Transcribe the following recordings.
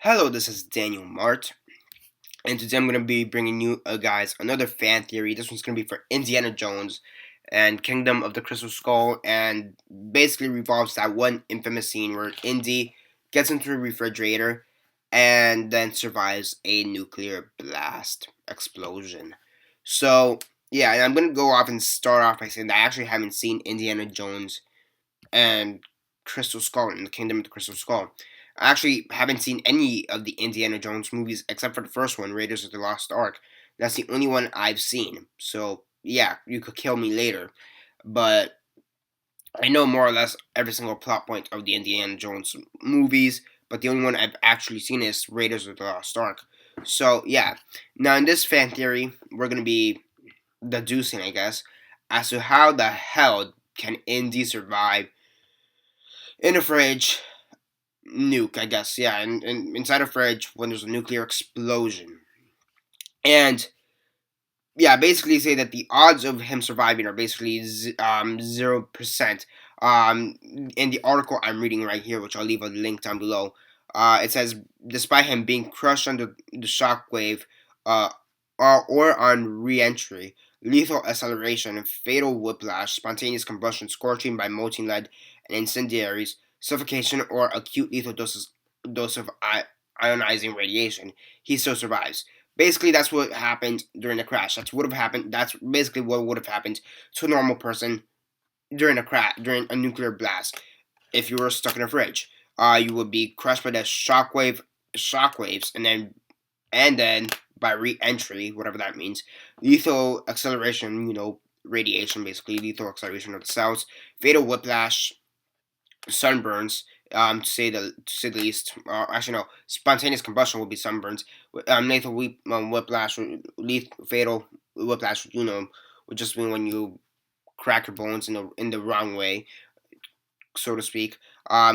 Hello, this is Daniel Mart, and today I'm going to be bringing you guys another fan theory. This one's going to be for Indiana Jones and Kingdom of the Crystal Skull, and basically revolves that one infamous scene where Indy gets into a refrigerator and then survives a nuclear blast explosion. So, yeah, and I'm going to go off and start off by saying that I actually haven't seen Indiana Jones and Crystal Skull in the Kingdom of the Crystal Skull. I actually haven't seen any of the Indiana Jones movies except for the first one, Raiders of the Lost Ark. That's the only one I've seen. So, yeah, you could kill me later. But I know more or less every single plot point of the Indiana Jones movies, but the only one I've actually seen is Raiders of the Lost Ark. So, yeah. Now, in this fan theory, we're going to be deducing, I guess, as to how the hell can Indy survive in a fridge nuke, I guess. Yeah, and inside a fridge when there's a nuclear explosion. And yeah, basically say that the odds of him surviving are basically 0%. In the article I'm reading right here, which I'll leave a link down below, it says despite him being crushed under the shockwave, uh, or on re-entry, lethal acceleration, fatal whiplash, spontaneous combustion, scorching by molten lead and incendiaries, suffocation, or acute lethal dose of ionizing radiation, he still survives. Basically, that's what happened during the crash. That's what would have happened. That's basically what would have happened to a normal person during a crash, during a nuclear blast. If you were stuck in a fridge, you would be crushed by the shockwaves, and then by re-entry, whatever that means, lethal acceleration. Radiation, basically lethal acceleration of the cells, fatal whiplash, sunburns, to say the least. Actually, no. Spontaneous combustion would be sunburns. Lethal whiplash, fatal whiplash. Would just mean when you crack your bones in the wrong way, so to speak.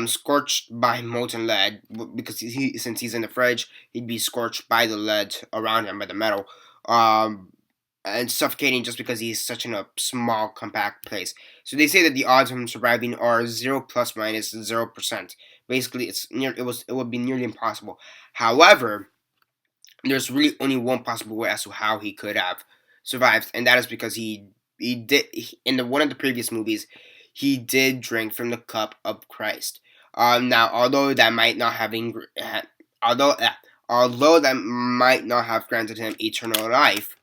Scorched by molten lead because since he's in the fridge, he'd be scorched by the lead around him, by the metal. Um, and suffocating just because he's such in a small, compact place. So they say that the odds of him surviving are 0 ± 0%. Basically, it would be nearly impossible. However, there's really only one possible way as to how he could have survived, and that is because in one of the previous movies, he did drink from the cup of Christ. Now, although although that might not have granted him eternal life,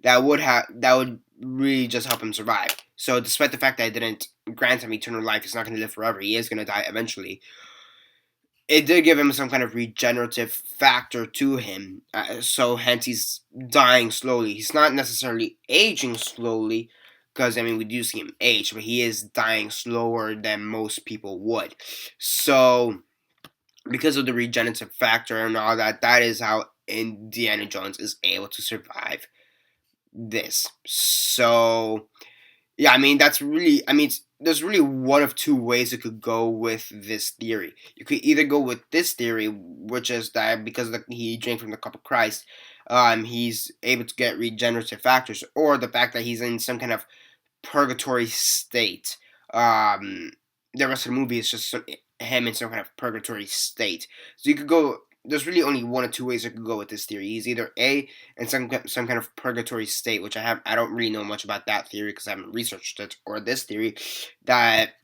that would really just help him survive. So, despite the fact that I didn't grant him eternal life, he's not going to live forever. He is going to die eventually. It did give him some kind of regenerative factor to him, so hence he's dying slowly. He's not necessarily aging slowly, because we do see him age, but he is dying slower than most people would. So, because of the regenerative factor and all that, that is how Indiana Jones is able to survive this. So, yeah, there's really one of two ways you could go with this theory. You could either go with this theory, which is that because he drank from the cup of Christ, he's able to get regenerative factors, or the fact that he's in some kind of purgatory state. The rest of the movie is just him in some kind of purgatory state. So you could go. There's really only one or two ways I could go with this theory. He's either A, in some kind of purgatory state, which I don't really know much about that theory because I haven't researched it, or this theory that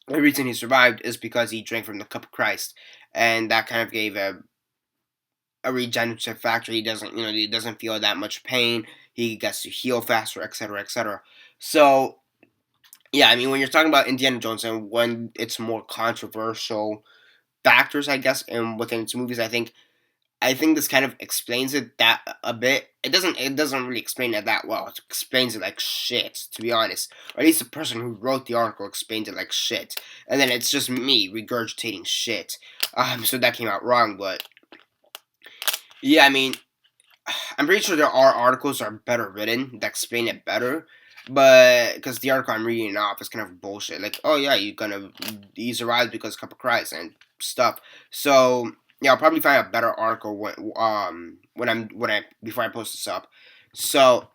the reason he survived is because he drank from the cup of Christ, and that kind of gave a regenerative factor. He doesn't feel that much pain. He gets to heal faster, etc., etc. So yeah, when you're talking about Indiana Jones and when it's more controversial factors, I guess, and within its movies, I think this kind of explains it that a bit. It doesn't really explain it that well. It explains it like shit, to be honest. Or at least the person who wrote the article explained it like shit. And then it's just me regurgitating shit. So that came out wrong, but yeah, I'm pretty sure there are articles that are better written that explain it better. But because the article I'm reading off is kind of bullshit, like, oh yeah, you survived because of Cup of Christ and stuff. So yeah, I'll probably find a better article before I post this up. So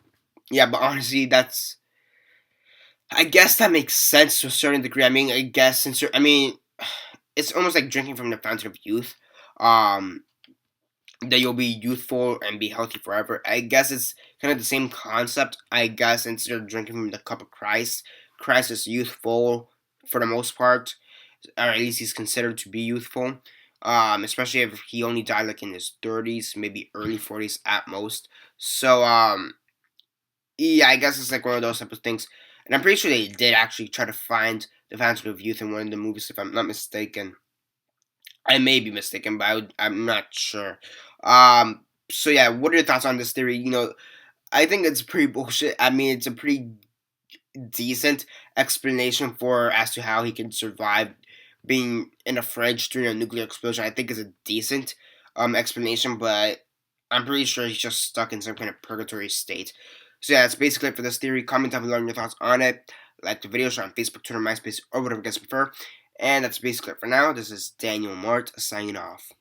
yeah, but honestly, I guess that makes sense to a certain degree. I guess it's almost like drinking from the fountain of youth. Um, that you'll be youthful and be healthy forever. I guess it's kind of the same concept. I guess instead of drinking from the cup of Christ, Christ is youthful for the most part, or at least he's considered to be youthful. Especially if he only died like in his 30s, maybe early 40s at most. So, yeah, I guess it's like one of those type of things. And I'm pretty sure they did actually try to find the fountain of youth in one of the movies, if I'm not mistaken. I may be mistaken, but I'm not sure. So yeah, what are your thoughts on this theory? I think it's pretty bullshit. I mean, it's a pretty decent explanation for as to how he can survive being in a fridge during a nuclear explosion. I think is a decent explanation, but I'm pretty sure he's just stuck in some kind of purgatory state. So yeah, that's basically it for this theory. Comment down below your thoughts on it. Like the video, share on Facebook, Twitter, MySpace, or whatever you guys prefer. And that's basically it for now. This is Daniel Mart signing off.